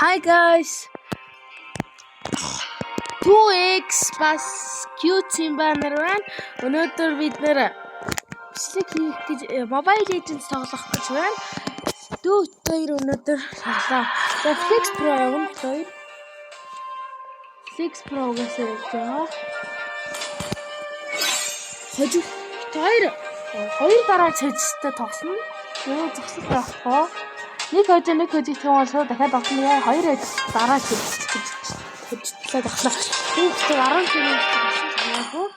Hi guys. 2x бас Q-team banner байна. Өнөөдөр бид нэр бичлэг хийх гэж Mobile Legends тоглох гэж байна. Дүүтээр өнөөдөр тоглоо. За Flex Pro явна хоёр. Flex Pro-гаас явж байгаа. Хожиг хоёр дараа чэжтэй тоглоно. Юу зогсож байхгүй. Нэг хожиг тийм бол шууд дахиад тоглоно яа. Хоёр дараа чэжтэй тоглоно. Нэг 10 км chamаагүй.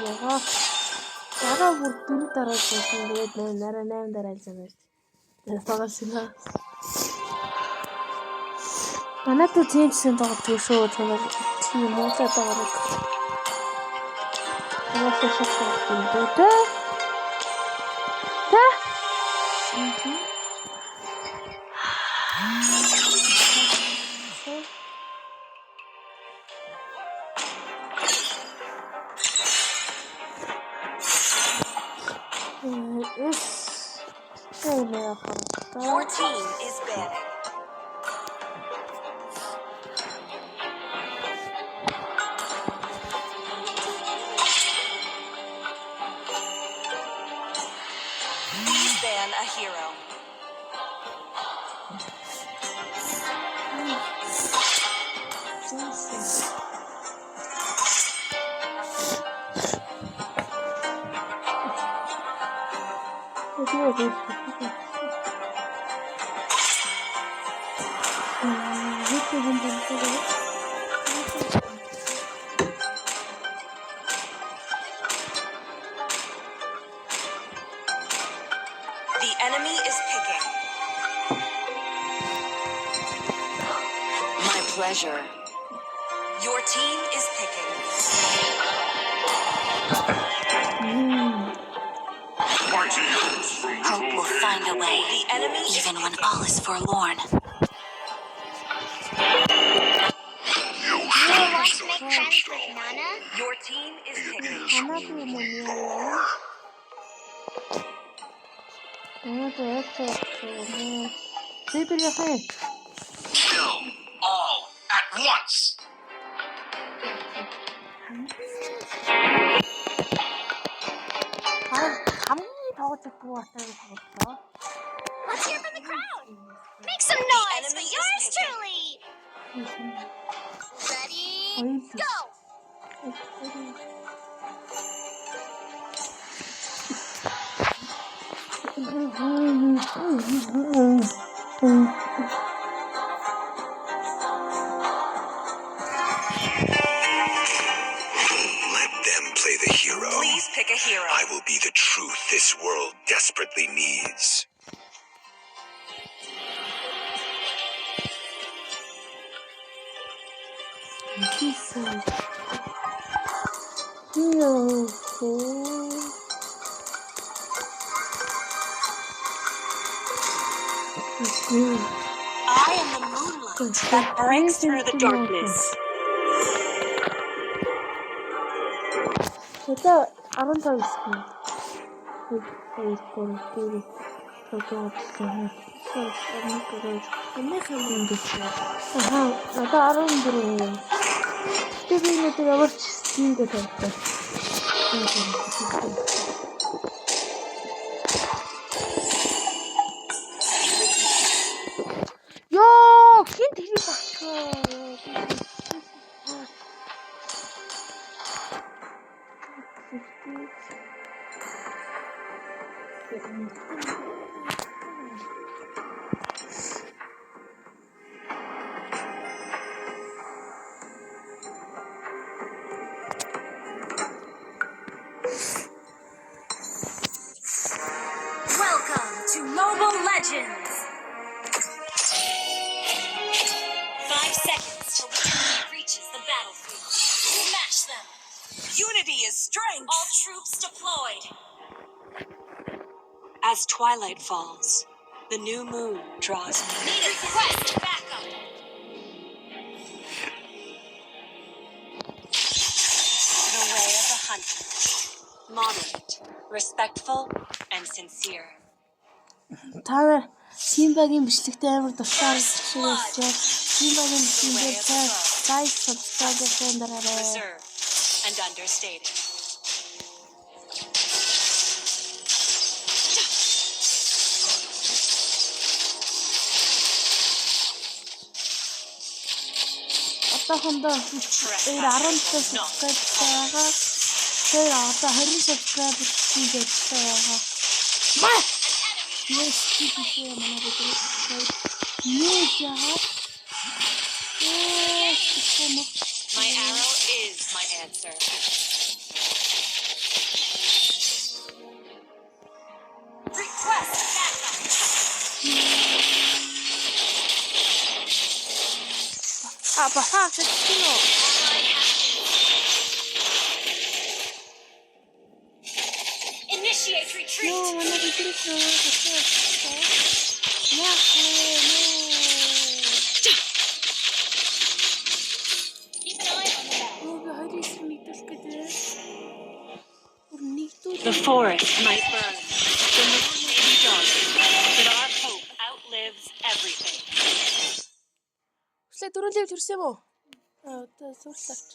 Яагаад дараа бүр 4 дараа болсон. Тэгээд нараа 8 дараа аль замаар. Ястагасна. Манай туу тимсэн тоглож шүү. Тийм муутай тоглох. Яагаад шахах вэ? Your team is banning. Please ban a hero. The enemy is picking. My pleasure. Your team is picking. Hope will find a way, The enemy is even when picking. all is forlorn. Your team is picking. Kill all at once. Let's hear from the crowd. Make some noise for enemy is yours picking. truly. Ready, go. Let them play the hero. Please pick a hero. I will be the truth this world desperately needs. I am the moonlight that breaks through the darkness. Kita 15 sekund. Itu foto Yo, хин тэрийг Welcome to Mobile Legends. 5 seconds till the enemy reaches the battlefield. Smash them. Unity is strength. All troops deployed. As twilight falls, the new moon draws near. Need a request backup. The way of the hunter. Moderate, respectful, and sincere. Та Симбагийн бичлэгтэй амар дуртай шиг байна. Симбагийн бичлэгтэй лайк subscribe дараарай. Reserved and understated. Одоохондоо 17 subscribe байгаа. Тэр одоо 20 subscribe хийгээд байгаа. Маа! Yes, тийм манай бид нэг яагаад My arrow is my answer. Request backup. бахаа хэвчээ. Initiate retreat. Манай бид Keep an eye on the map. The forest might burn, the moon may be dark, but our hope outlives everything. Хүслээ 4 лев төрсөн юм уу? Одоо сурлаач.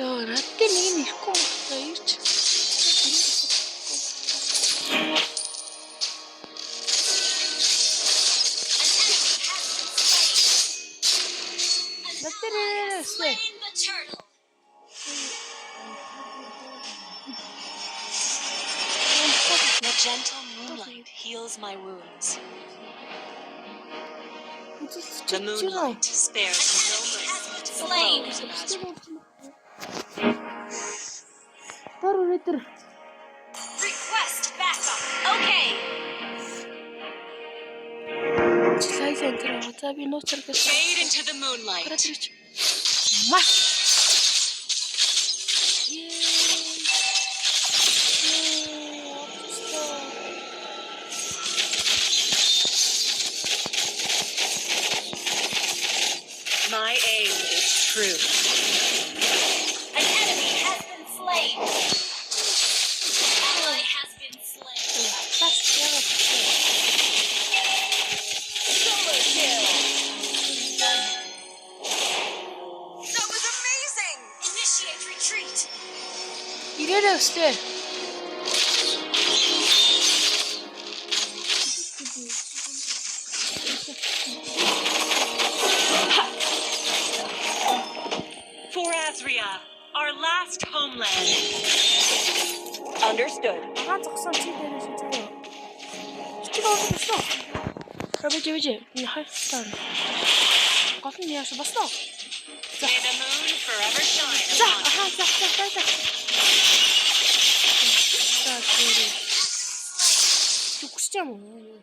Яа, радте нэг нь ирэхгүй байна. Ирч. Slain the turtle. The gentle moonlight heals my wounds. The moonlight spares no mercy to the Slain. foes of Azrael. Төр өнөдөр Request backup. Okay. чилай центр аа. За би нууцар гэж. Fade into the moonlight. Маш. My aim is true. An enemy has been slain. Ally has been slain. Solo kill. That was amazing! Initiate retreat. Ирээрээ өстэй. For Azria, our last homeland. Understood. Агаан зогсон чи дээр шийдээ. Чи бодлоо. Хабэж. Ни хайртай. Гол нь яаш басна. May the moon forever shine За, upon ахаа за. За, тийм. Зүгсч юм уу?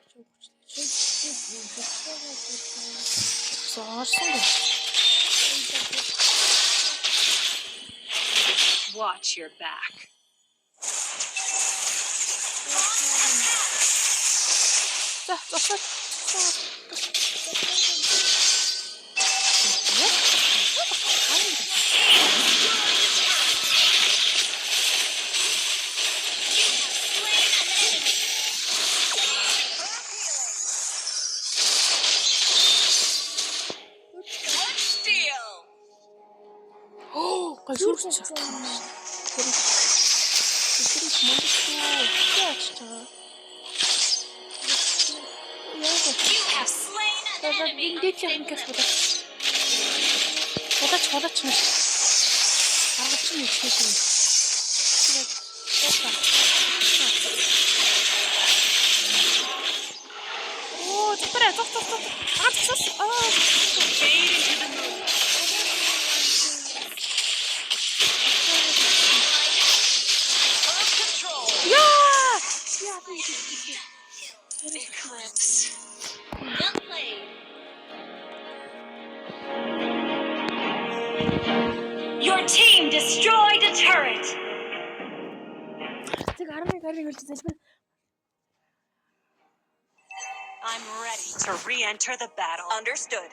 Саарсан. Watch your back. За, зогсоо. Гайхуулсан шалтгаан. Тэр мандахгүй. You have slain an enemy. Ингээд л ингэж бодож. Бодож юм. Аргач нь ихсэн. Оо, тэпэрэ тох. Ацсас. Fade into the moon. Eclipse. Well played. Your team destroyed a turret. Тэг 11 хэлчихсэн чинь I'm ready to re-enter the battle. Understood.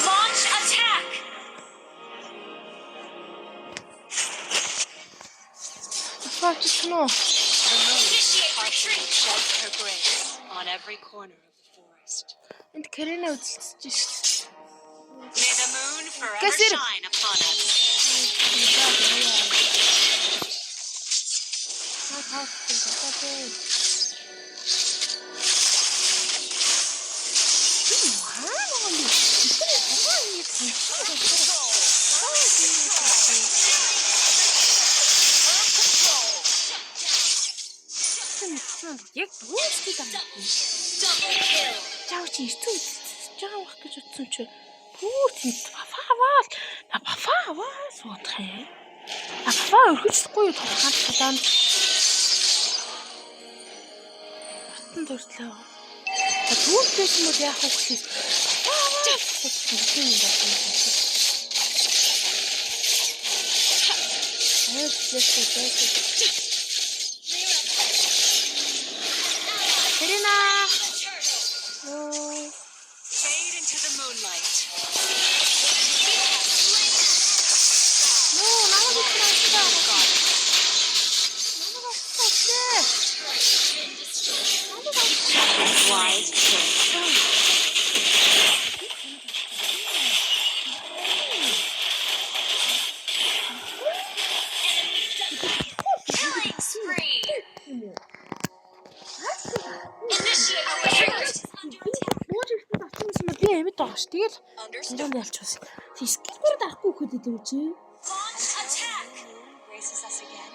Launch attack. Фактично. The moon Initiate partially retreat. sheds her grace on every corner of the forest. Энд Карина үзэлцэж шүү. May the moon forever Кэсэр. shine upon us. Яг дуусчих юм. Double kill. Чаа чи хэцүү жаа байх гэж утсан чи бүр тийм бафаавал суудах юм. Бафаа өргөжлөхгүй юу тухайн талаан. Хатан төртлөө. Түүнээс юм уу яах вэ гэхээс Карина. Fade into the moonlight. Wise choice. Killing spree. Initiate retreat. Би амьд байгаа ш. Тэгэл Understood. энэ ялчвас. Скилбэр дарахгүй хөдөд юм чи. Launch attack. Graces us again.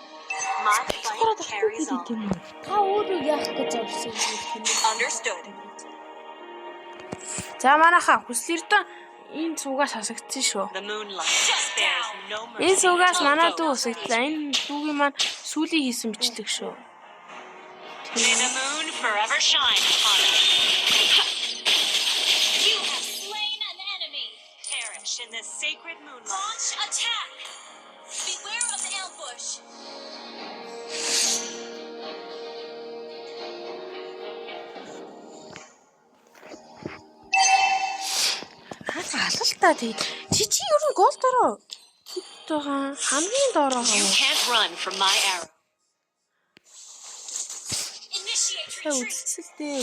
My Скилбэр fight carries дарахгүй on. хөдөд юм. Та өөрөө яах гэж орсон юм бэ? Understood. За манайхаа хүслэртэн энэ цугаас хасагдсан шүү. The moonlight spares no mercy. Энэ цугаас to манай those дүү who усагдлаа. Энэ дүүгийн маань сүүлийн хийсэн бичлэг шүү. May the moon forever shine upon us. You have slain an enemy. Perish in the sacred moonlight. Launch attack. Beware of ambush. Алалтаа тэгээд чи ер нь гол дороо байгаа хамгийн дороо You хаа. can't run from my arrow. Initiate Тэ retreat. үзэлтэй.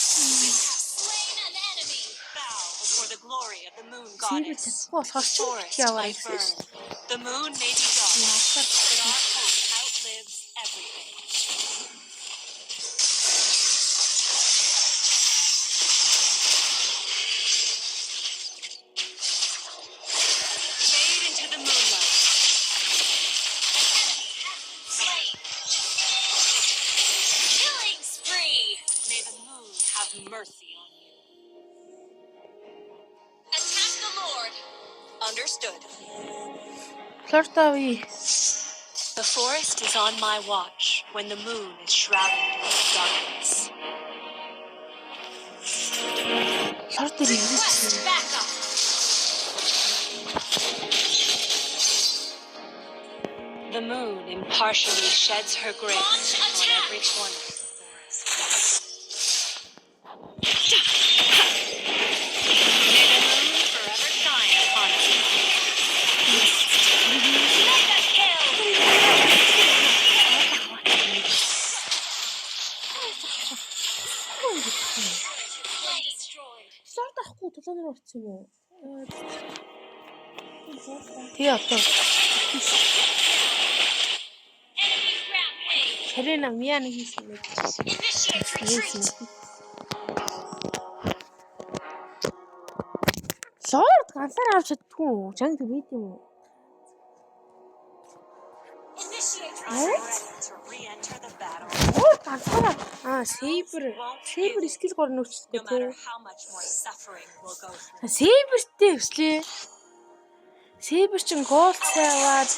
Slain an enemy. Bow before the glory of the moon Сийбэр goddess. чадахгүй болохоор чи Forest яваа might гэсэн burn. шүү. The moon may be dark, Яасан but our hope outlives everything. Fade into the moonlight. Slain. Killing spree. May the moon have mercy on you. Attack the Lord. Understood. Флортави. The forest is on my watch when the moon is shrouded in darkness. Флорт дээр Request ирсэн. backup. The moon impartially sheds her grace Launch on attack. every corner of the forest. May the moon forever shine upon us. Mega kill. Slain. Destroyed. Флорт ахгүй тулаанаар орсон юм уу? Тэгээ одоо Enemy rampage. Карина Мия нэг хийсэн мэт. Initiate retreat. Флорт ганцаар авч чаддгүй. Жанг бид юм уу? Initiate I'm retreat. ready to re-enter the battle. Флорт ганцаар Сейбер скил гор No нөөцтэй matter тий. how much more suffering we'll go through. Сейбертэй өслөө. Сейбер чин гол цайваад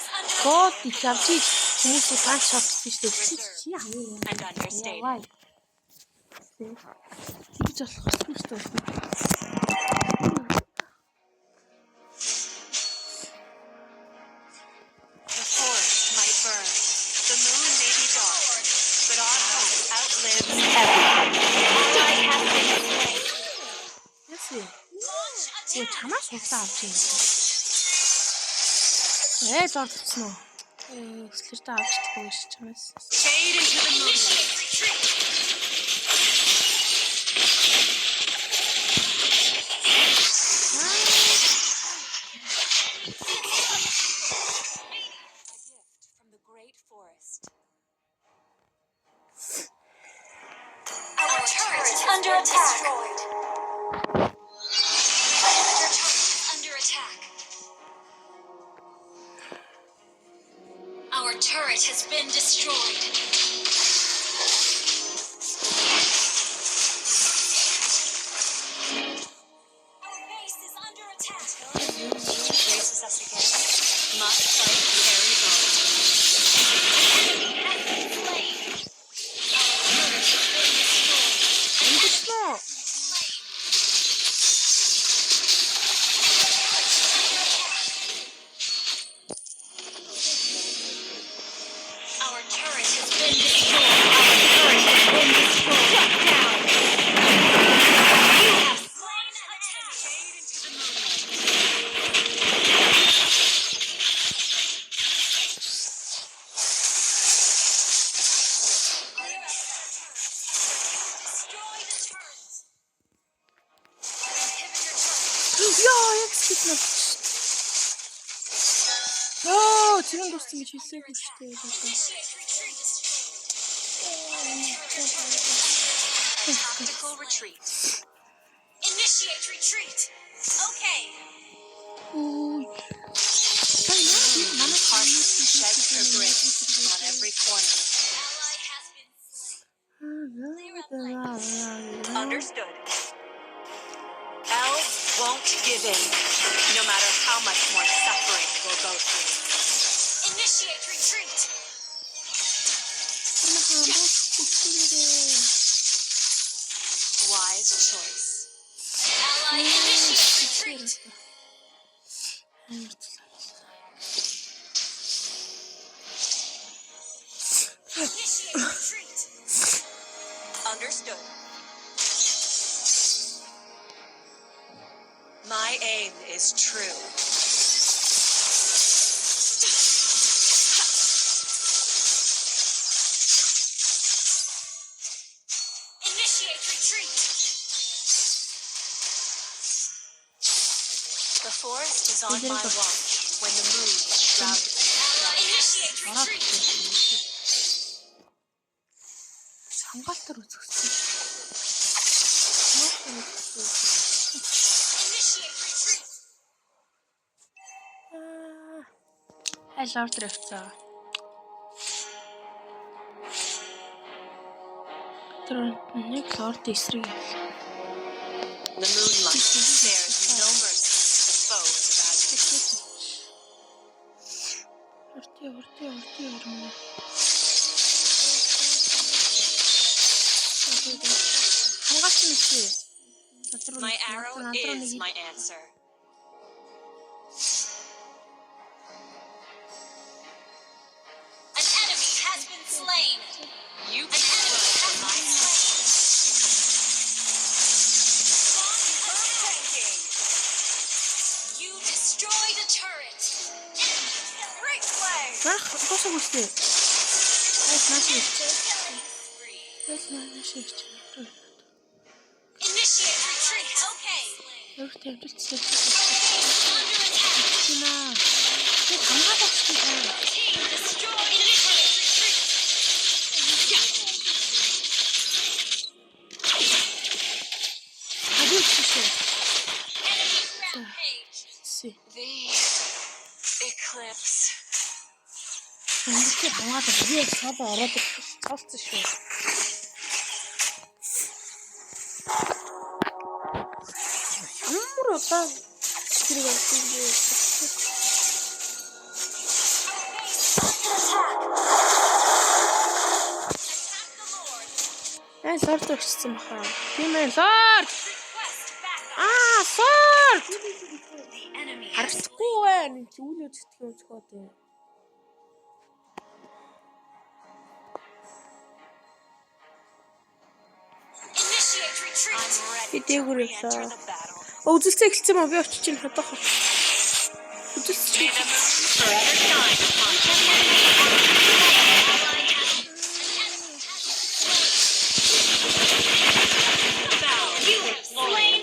гол их авчиж хүмүүсийг ганц шатсан шүү дээ. Чи яа. And understated. Яваа. Тэгж болох хэрэггүй шүү дээ. The forest might burn. The moon may be dark. But our hope outlives everything. Өө чамаас худлаа авч юм. Лорд утсан уу? Өслөртөө авч чадахгүй ш чамаас. Fade into the moonlight. From the great forest. Our turret is under attack. Your turret is under attack. Our turret has been destroyed. Our base is under attack. Faces us again. Must fight carries on. Enemy has been slain. Our turret has been destroyed. Ингэснэ. Our turret has been destroyed. Our turret has been destroyed. Shut down. You have slain an enemy. Fade into the moonlight. Destroy the turret. Inhibitor turret. Яа, яг скипнэ. Оо, цэвэн дууссан гэж хэлсээгүй шүү дээ. Initiate retreat. Tactical retreat. Initiate retreat. Okay. Ой. Partially sheds her grit on every corner. Ally has been slain. Understood. Elves won't give in, no matter how much more suffering we'll go through. Initiate retreat. Wise choice. Ally initiate retreat. Initiate retreat. Understood. My aim is true. Initiate retreat. The forest is on my watch when the moon is shrouded. Initiate retreat. хамгаалтар үзэгсэн. Initiate retreat. Лорд ревцаа. Тэр нэг лорд эсрэг явлаа. The moonlight spares no mercy to the foes of Azure. Урти өрмө. Хамгаалт нь чи. My arrow is my answer. An enemy has been slain. You An enemy has been slain. You destroyed a turret. Great play. Нах тосоо үстэй. Нааш. Initiate retreat. Okay. Өөр тавьчихсан. Under attack. Тинаа. Тэг хамгаалаач тийм. Team destroyed. Initiate retreat. Хадгалчихсан. Enemy rampage. The eclipse. Энд хамгаалаа бие цаалаа ороод цаалцсан шүү. Ямар удаа зэрэг авсан бэ? Лорд өгсөн баха. Тийм ээ, лорд. Лорд. Харахгүй байна. Зүүлөө зүтгэн өнцгөөд юм. Initiate retreat. I'm ready to Хэдийгээр re-enter л the battle. Үзэлцээ эхэлсэн мó би очиж чинь хадах. Үзэлцээ. May the moon forever shine upon you. Bow with glory.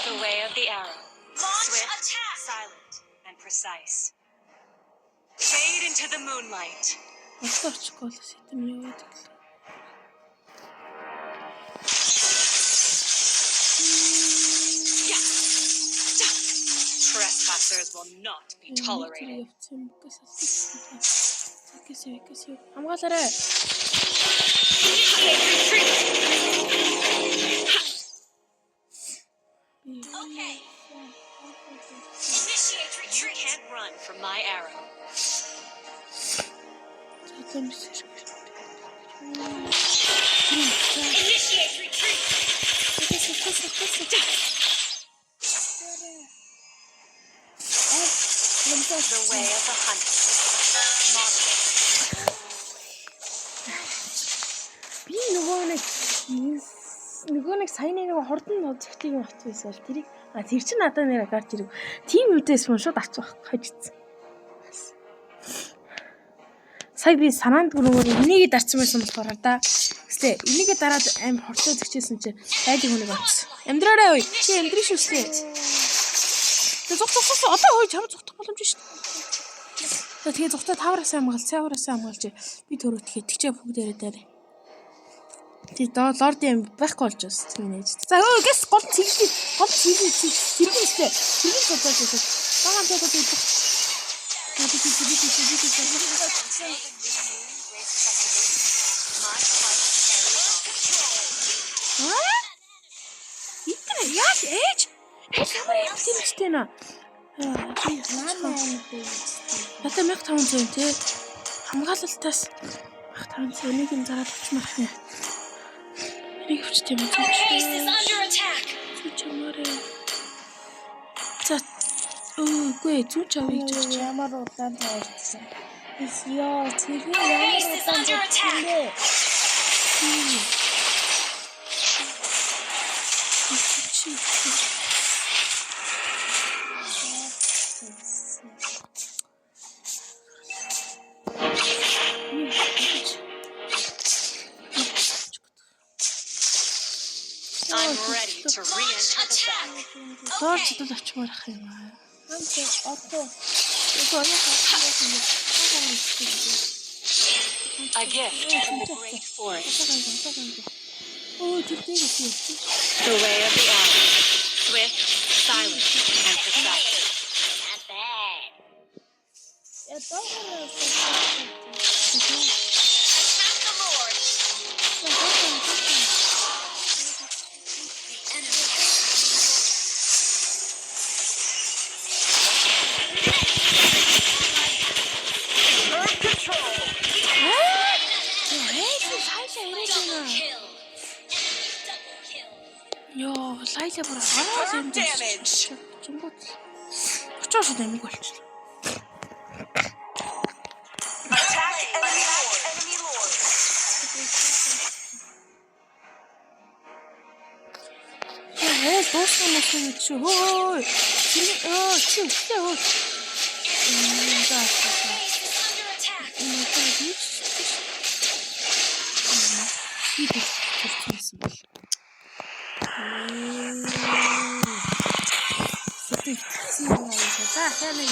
The way of the arrow. Swift, silent, and precise. Fade into the moonlight. Очихгүй л сэтэм яваад гэлээ. Trespassers will not be tolerated. Хамгаалаарай. Okay. Initiate You retreat. can't run from my arrow. Initiate retreat. The way of the hunter. Moderate. Би нөгөө нэг саяны нэг хордон нууцхтыг юм бат байсан л тэрийг тэр чинь надад нэрэ гарч ирв. Тим үдээс мөн шууд авчих хажицсан. Сая би санаанд нөгөө энийгээ дарцсан байсан болохоор да. Гэтэ энийгээ дараад аим хортой зэгчээсэн чи байлиг хүнийг авчихсан. Амьдраарай ой. Чи амьдрий шүү дээ. Тэгээ зүгтсэн одоо ой чам зүгтэх боломж шүү дээ. Тэгээ зүгтээ тавраас хамгаалж би төрөө тэгчээ бүгдээрээ даарай. Тий лорд юм байхгүй болж байна тийм нээж. За өө гэс гол цэглээ. Цэглээ. Багаан тэгээд Яа ээж ямар юм тэмцтэй нэ. Ята 1500 тий. Хамгаалалтаас 1500 энийг юм зараад очмах нэ. Энийг өчтэй юм Our base is under attack. За үгүй зүүч авъя гэж Ямар удаан таарсан. Яа, тэр Our base is under attack. I'm ready to re-enter the battle. Доорчдод очмоор ах юм аа. A gift from the great forest. Oh, тэр тийм. The way of the arrow. Swift, silent, and precise. Not bad. Attack the Lord. Йоо, лайла бүр хараа юм Damage. Чингууд. Очоош дэмиг болчихлоо. Attack enemy lord. Яа, дуусна мөн чи. Хөөй. Чи үхлээ хөө. За. Under attack. Тэрсэн бол. Сэтгэцсэн юм аа. За, хаа нэг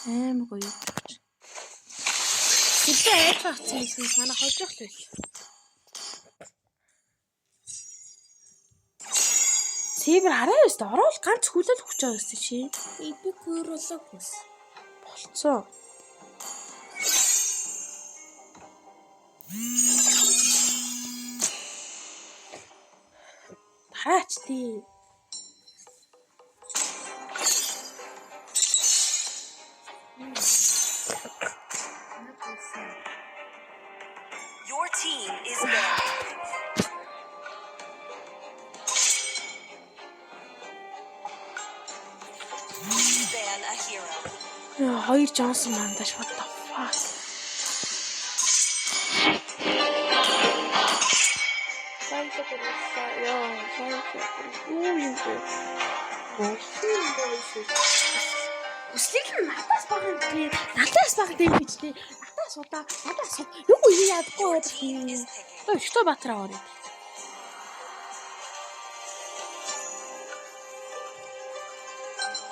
юм. Гоё. Тэгтээ айцгаацсан юм манай хожих л байл. Сибэр хараа өстө орол ганц хүлэл хүч байгаа өстө чи. би гөрөлөг бас. Болцоо. Хаач тий. Your team is banned. Ban a hero. Хоёр Джонсон мандаш what the fuck. Үслийг нь надаас баган тий. Надаас баг тийм гэж тий. Надаас удаа, надаас юу яадгүй Your байх team юм. is picking. Той өчтөө Батраа орё.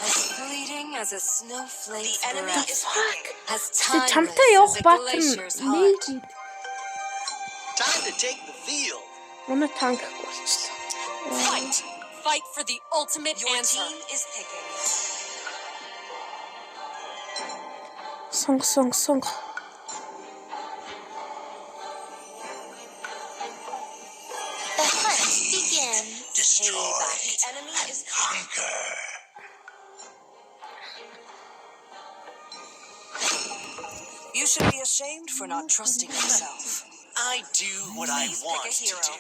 As fleeting as a snowflake. The enemy The is fuck? picking. As Чамтай timeless явах as a Батар glacier's нь heart. нээж Time to take the field. Манай танк болчихлоо. Fight! Fight for the ultimate Your answer. team is picking. Сонг. The hunt begins. Destroy The enemy is picking. conquer. You should be ashamed for not trusting yourself. I do what I Please pick want a to hero. do.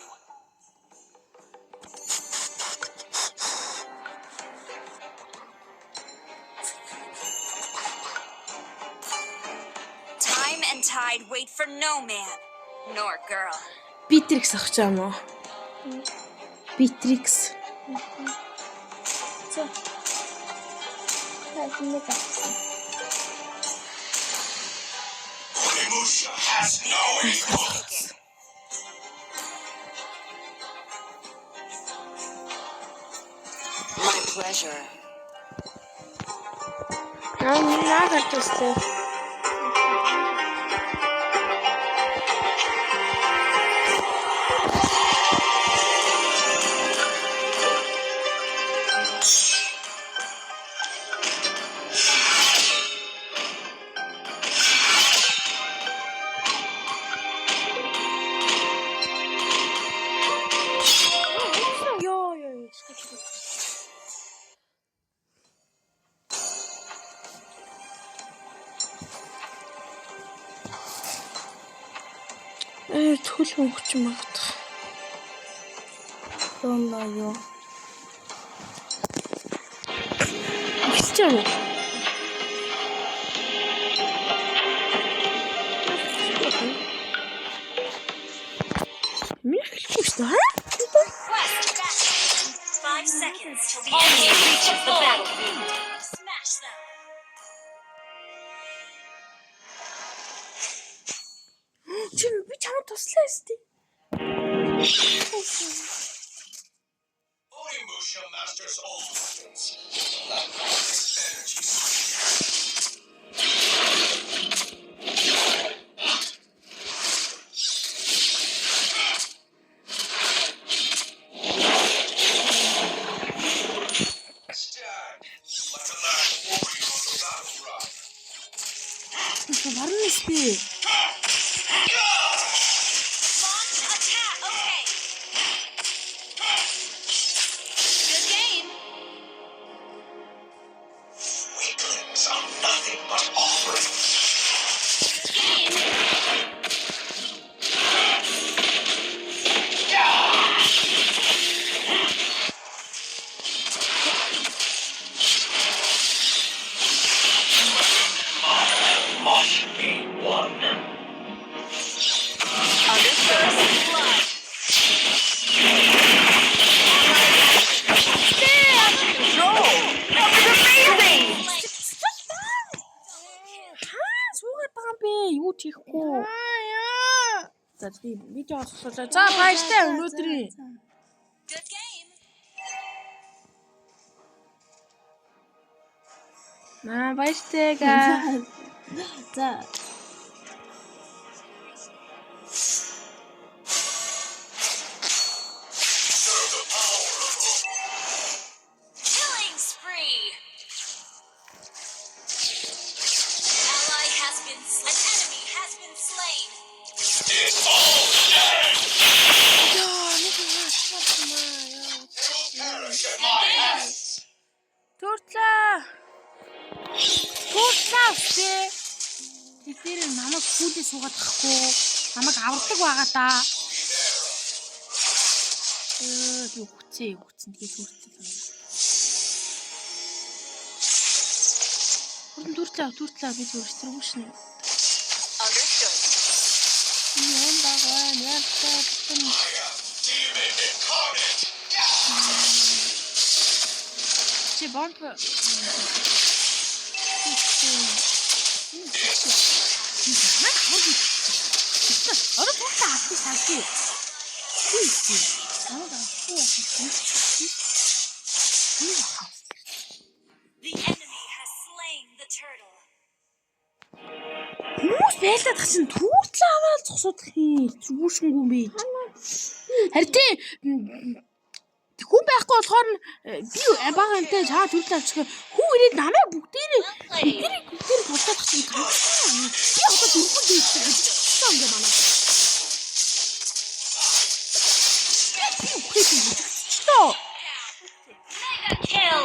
Time and tide wait for no man, nor girl. Битрикс авах юм уу? Битрикс. Onimusha has no equal. My pleasure. Наагачтай. Төлөв өгч магадах. Доноо юу? Ихтэй. Мэрхэлгүй шүү дээ. 5 seconds till the enemy reaches the battlefield. Smash them. Би чамд туслаа өстэй. Onimusha masters all weapons. Energy. Stand like the last warrior on the battleground. Варна өстэй. Launch attack. Okay. Good game. Weaklings are nothing but offerings. Good game. Must be one. Under first blood. Суугаад байгаа юм бэ? Юу тийхгүй. За тийм видео олсоо. За баяртай өнөөдрийн. Good game. Баяртай га. За. Killing spree. Ally has been slain. An enemy has been slain. It's all dead. Good Perish at game. my hands. Туртлаа. Туртлаа өстэй. бүгдээр намайг хүлээ суугаад тахгүй. Намайг авардаг байгаа да. Би хүцэн тэгээд хүртэл байна. Хүртлээ би зүрхсэргүй шнэ. Understood. Ян байгаа яалтаа. Demon incarnate. Чи бомб. Орой бүгд авчих салгий. The enemy has slain the turtle. Хүмүүс байлаад тачин түүтлээ аваад зогсоодох юм. Зүгүүшгүй байж. Харин тийм хүн байхгүй болохоор би бага энтэй чаа төлөв авчих. Хүү ирээд намайг бүгдээрээ тултаад тачин тагсан. Би одоо дөрвөн дээдтэй ажилласан юм байна. Mega kill.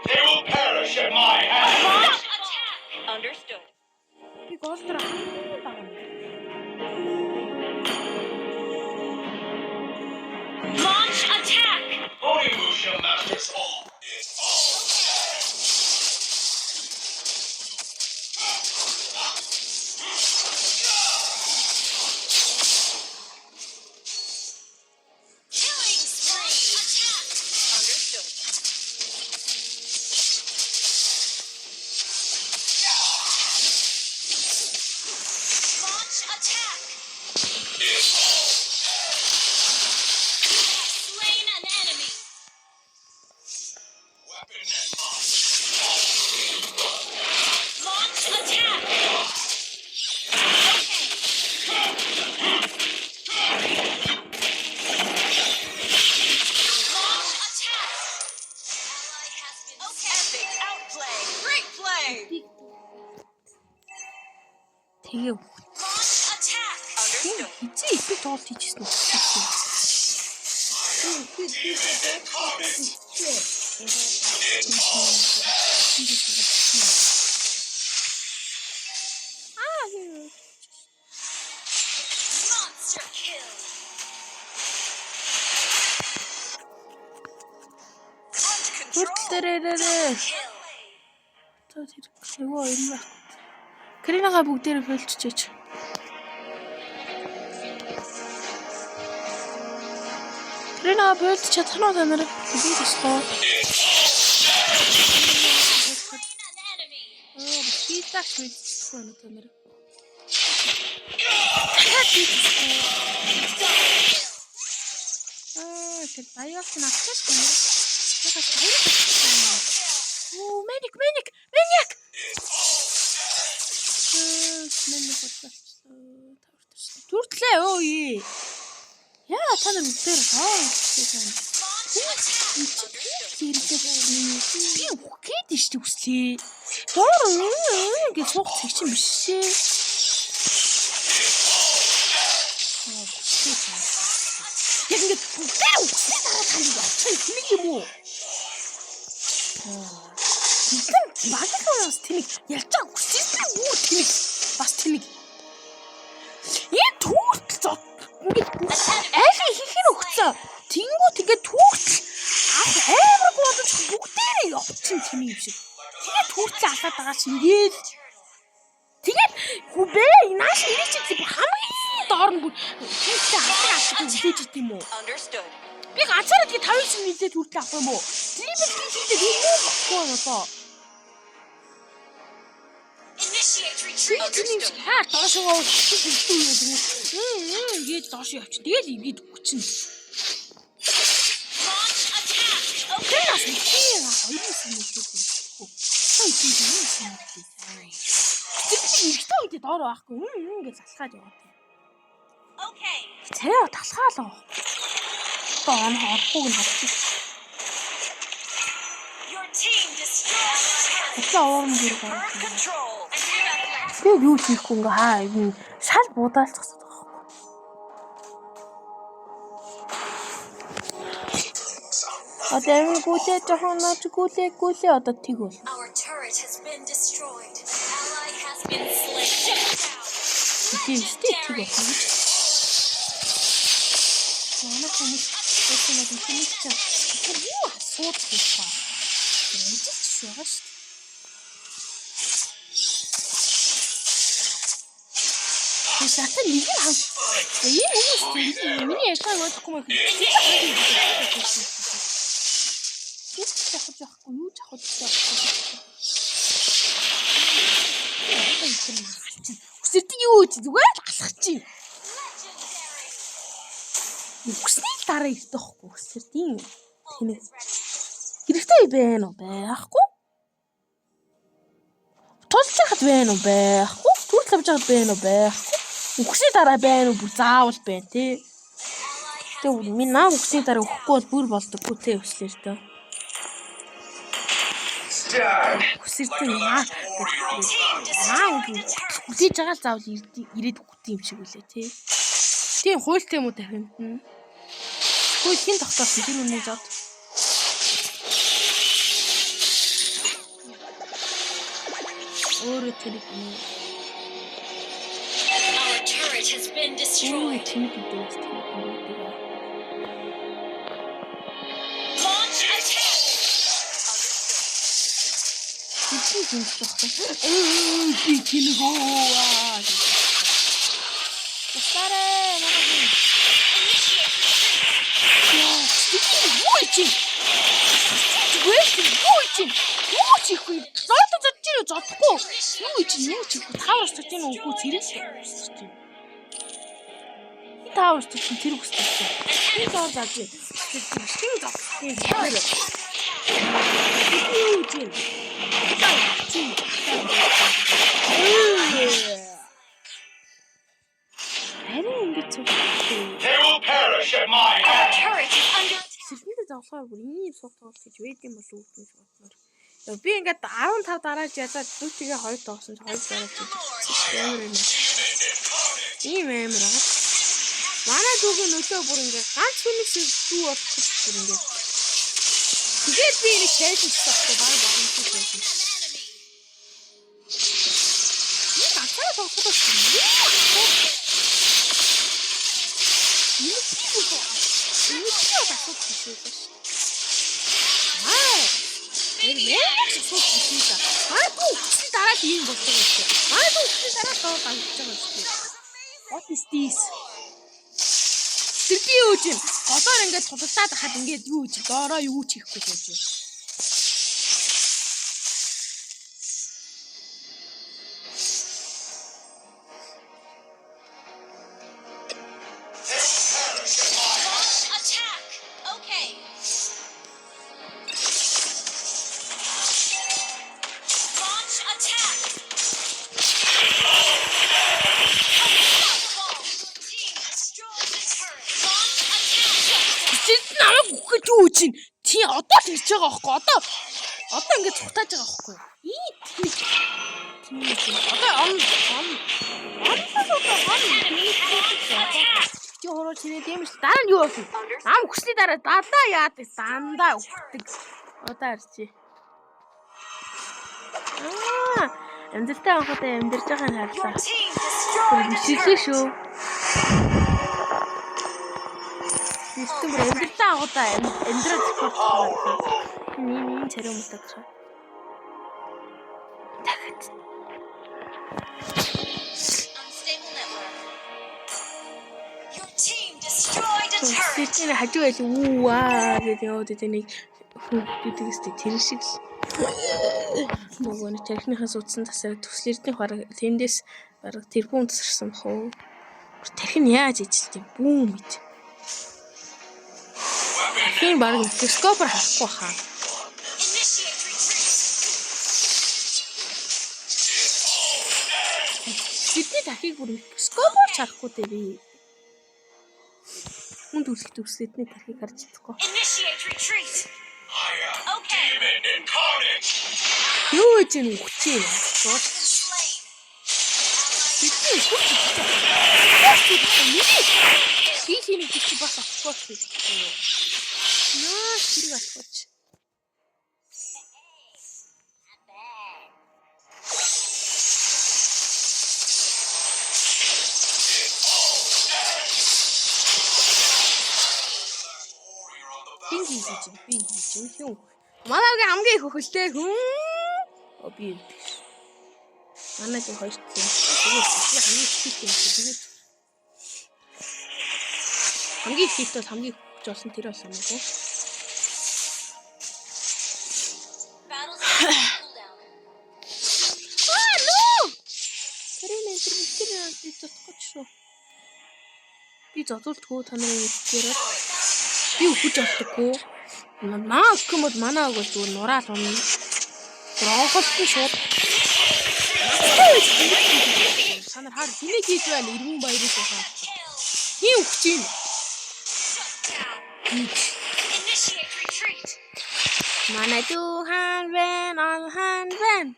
They will perish at my hand. Launch attack. Understood. Би голдор Launch attack. Onimusha masters all. Killing spree. Attack. Understood. Launch attack. Slain an enemy. Weapon and mind. Launch attack. Launch attack. Ally has been Epic outplay. Great play. тэгээ Launch attack. Understood. хизээ эпик тоолт хийчихсэн үү? Monster kill. Punch control. Хүртлээрээ. Kill. За тэр нөгөө юм байна. Кринага бүгдээрээ болчихооч. Кринага болч чадах нь та нарыг би тусгоо. Slain an enemy. Хийдаш мэдчихгүй байна та нарыг. Тэр баялт нь авчихсан юм. Тэгээс баялт авчихсан. Оо, мэник. Мэник болчихсон. Тавартай. Түртлээ өө. Яа, та нар үгээр тоо. Би үхгээд штэ үслээ. Доор гэж суух чинь биш шээ. Яг ингэж бүгдээ үхсэн дараа тань явчих тэмэг юм уу? Тэгсэн багаас тэмэг ялж байгаа үхсэн үү тэмэг бас тэмэг. Энэ түүхэл зот ингэж айл хийхээр өгцөө. Тэнгүү тэгээд түүхэл ах амар бодож бүгдээ явчихсан тэмэг юм шиг. Тэгээд түүхэл алдаад байгаа чинь ингээд тэгээд хүбээ нааш ирээчээ би хамгийн доор нь бүр тийчээ авах үлээж ит юм уу? Understood. Би ганцаараа тэгээ 5 шин нийлээд хүртэл авах юм уу? Трипл хийхдээ юм болохгүй одоо. Initiate retreat. Understood. Хаа доошоо хэлсэн юм юм. Гээд доош явчих. Тэгээд ингээд өгчин. Launch attack. Тэр нас тийм хоёрын нийлээд юм. Хөөе тийм юм. Тэгвэл ихтэй үед доор байхгүй. Ингээд залхаад яваад. Okay. Царай талхаалаа. Одоо он орхог нь хавчих. Your team destroyed a turret. Одоо уурн дээр Per гоо. control. Би юу хийхгүй ингээ хаа юм шал буудаалцсан байгаа байхгүй. Одоо амин гүлээ жоохон наач гүлээ одоо тэг бол. Our turret has been destroyed. Ally has been slain. Shut down. Тэг бол. Манай хүмүүс өөрсдөө мэдээж чад. Тэр юу асуудал байна. Энд ч байгаа шүү. Шатаа нэг юм хам. Ийм хүмүүс миний яшааг ойлгохгүй мөн. Юу ч авах Үсэрдэг юу гэж зүгээр л алхах чинь. Үсний дараа ирдэг байхгүй үсэрдийн. Тэнэг. Хэрэгтэй байна уу байхгүй? Тулж яхад байна уу байхгүй? Түрх авч яхад байна уу байхгүй? Үхсний дараа байна уу бүр заавал байна тий. Тэг минь наа үхсний дараа өгөхгүй бол бүр болдоггүй тий өслөр төө. Үсэрдэг наа үсэж байгаа л заавал ирээд өгөх юм шиг үлээ тий. Тийм хуйлтай юм уу дахин. Хууль хин тогтоосон тэр үнэ зод. Өөрөө тэр юм. Our turret has been destroyed. Launch attack. They will perish at my Our hand. turret is under attack. Сэрхийд завхаар бүр ийм суултгал гэж байд юм болов уу гэж бодлоо. Яг би ингээд 15 дарааж ядаад дүүтгээ 2 тоосон 2 дарааж ядаад. Ийм амар аа. Манай дүүгийн нөлөө бүр ингээд ганц хүнээс дүү болох гэж бүр ингээд. Тэгээд би нэг шийдэж тахгүй баг боломжтой байсан. Би ганцаараа тоглох юм. What is this? Тэрний юу ч юм. Голоор ингээд тулалдаад хахад ингээд юу ч доороо юу ч хийхгүй байж байна. Attack. Okay. Launch attack. Team destroyed the turret. Launch attack. Чи намайг үхэж юу чинь? Чи одоо л хийж байгаа байхгүй одоо ингээд цухтааж байгаа байхгүй. Чи хороо чирээд юм шиг дараа нь юу болсон? Нам үхсний дараа дандаа яад дандаа үхдэг. Одоо арчи. Амжилттай анхудаа амьдарч байгаа нь харсаа. Team destroyed the Шиглээ turret. шүү. Систем бүр амжилттай анхудаа амьдраад байгаа. Ийм царай мутаад байгаа. Дахид. Unstable network. Your team destroyed a turret. Систем хажуу байл гэдэг яваад байгаа нэг хүүхдүүдээс тэр шиг л нөгөө нэг тархиныхаас утсан тасараа төслөрдний хараг тэндээс бараг тэрбум тасарсан бах уу. Тархин яаж ижилт юм бүүм мэд. Тийм бараг микроскопоор харахгүй хаа. Initiate retreat. Бидний тархийг бүр микроскопоор харахгүй дээ би. Хүнд үлгэх төслөдний тархийг харж чадахгүй. Initiate retreat. I am Okay. demon incarnate. Юу гэж юм хүчээ. Slain. Бидний хүч. Хийхийг чи бас авахгүй шүү. Наа хэрэг алхаж. Би юм. Манайгийн хамгийн их хөлтэй хүн. Би. Манайгийн хоёр тийм. Тэгээд хамгийн их юм. Тэгээд хамгийн их хэвтэ хамгийн хүч болсон тэр болсон юм уу? Би зодуултгүй та нарын хэлээр би өгч олдоггүй. Наа гэмэд манаа өгөл зүгээр нураал унна. Гроохолтой шууд. Санаар хаар хинэг хийж байна иргэн баярыг хаа. Хин өгч юм. Initiate retreat. Манай дүүхан вэн.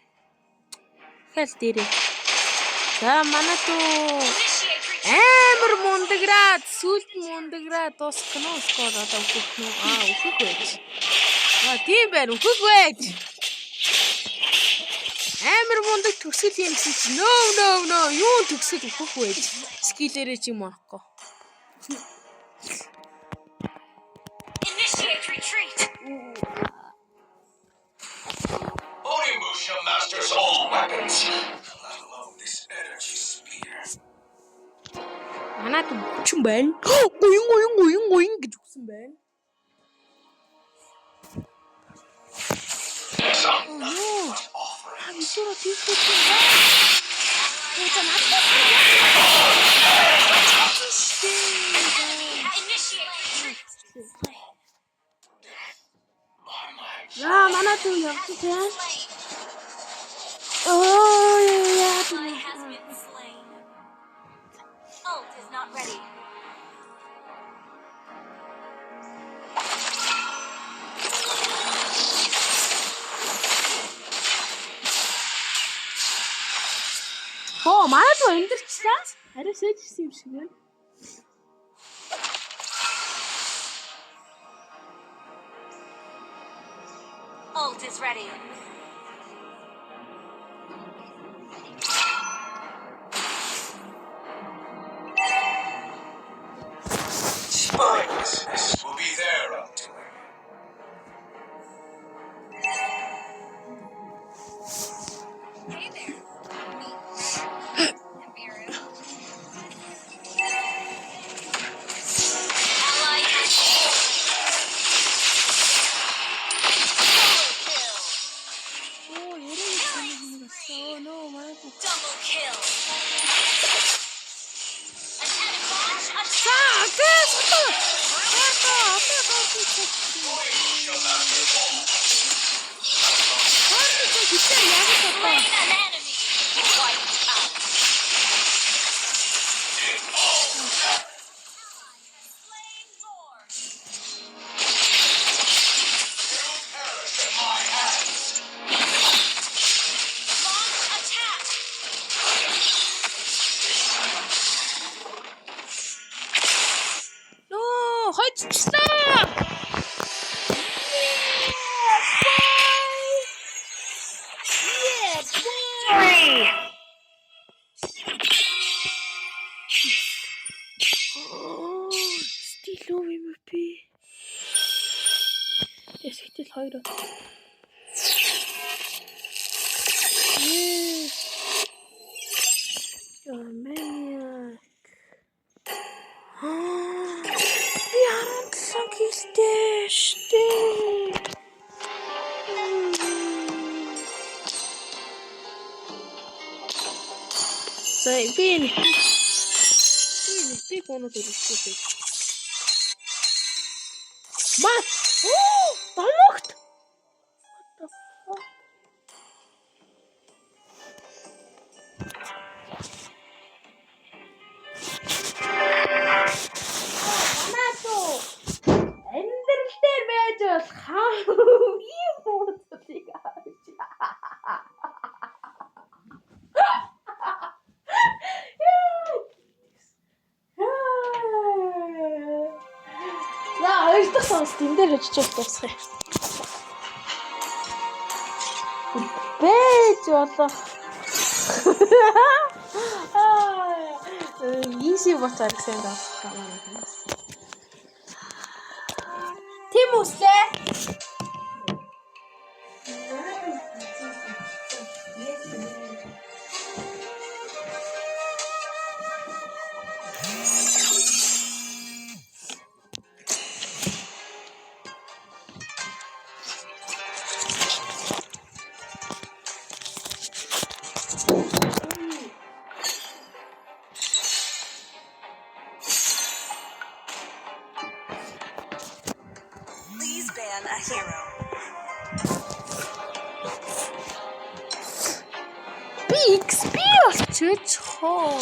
Хэл дээрээ. За манай дүү амар мундаграад сүлд мундаграад дуусгано скор одоо өгөх нь өгөх байж. Тийм байна өгөх байж. Амар мундаг төсөл юм гэсэн чи no юу төсөл өгөх байж. Скилэрээ чи юм аахгүй. Initiate retreat. Onimusha masters all weapons. Let alone this energy spear. Манайд хүчин байна. Гуйн гэж өгсөн байна. Амтура тийхүү чинь. Манай дүү явж байна. Ally has been slain. Ult is not ready. Манай дүү эндэрчлээ. Арай сэжсэн юм шиг байна. Ult is ready. Spinelessness will be their undoing. Hey there. Ally has double kill. Attack launch attack. Slain an enemy. Wiped out. Slain more. Perish in my hands. Launch attack. Хоцчлаа. Стил MVP. Эсгтэл 2. Maniac. Би харантлан гэлтэй штэ. Сая би фонод ирчихсэн. Мас. Домогт. Эндэрэлтээр байж бол хамгийн муудыг авч. 2 дахь сонс энэ дээр хожиж дуусгая. Бэж болоо. Easy ботор гэсэн даа. Тийм үстэй. Please ban a hero. Би XP олчиж хоо.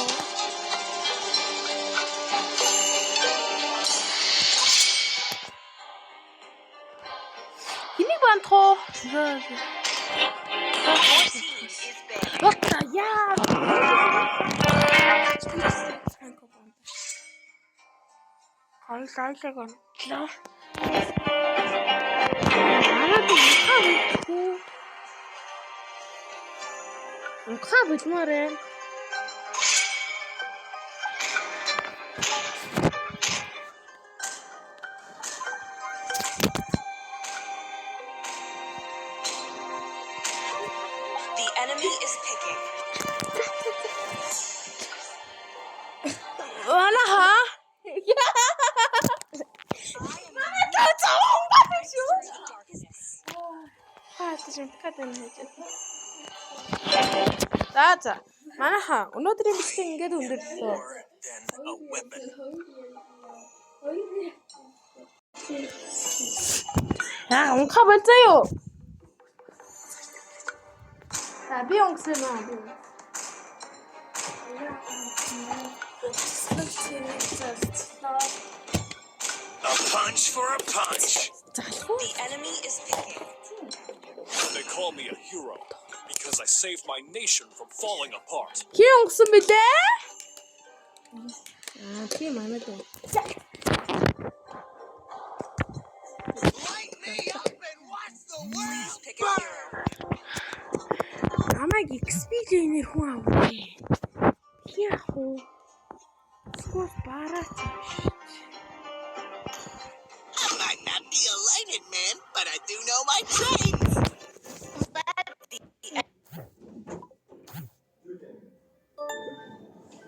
Энийг банд хоо. Your team is banned. Бата яа. Хай сайлаг онлоо. Унхаа бидмээр байна. The enemy is picking. Вана ха? За. Манайха өнөөдрийн бичлэг ингээд өндөрлөө. More than a weapon. Яа, унхаа болзаа юу? За би өнгөсөн аа. A punch for a punch. The enemy is picking. They call me a hero because I saved my nation from falling apart. Хин өнгөсөн бidээ? Тийм манай дөө. Please pick a hero. Намайг XP-гээр хүн авах. Яах вэ? Скоро бараач. I might not be a lighted man, but I do know my trade.